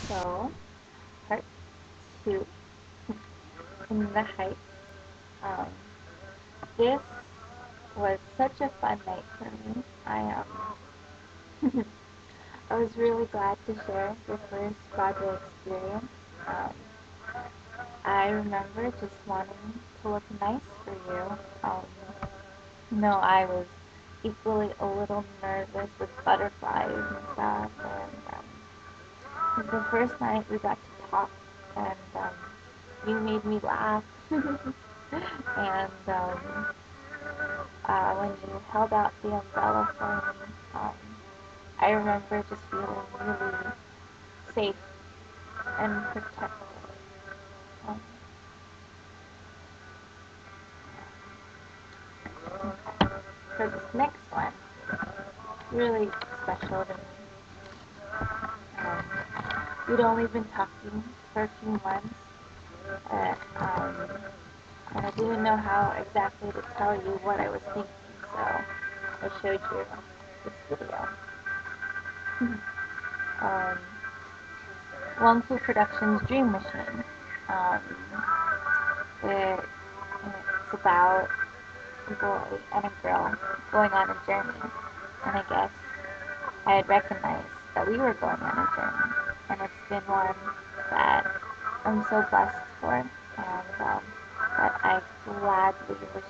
So, part two in the height. Um, this was such a fun night for me. I was really glad to share your first Broadway experience. Um, I remember just wanting to look nice for you. I was equally a little nervous with butterflies and stuff. And it was the first night we got to talk, and you made me laugh. And when you held out the umbrella for me, I remember just feeling really safe and protected. Um, for this next one, really special to me. Um, we'd only been talking for a few months, uh, um, and I didn't know how exactly to tell you what I was thinking, so I showed you this video. um, Wongfu Productions' Dream Machine. Um, it's about a boy and a girl going on a journey, and I guess I had recognized that we were going on a journey, and it's been one that I'm so blessed for, and that I gladly wish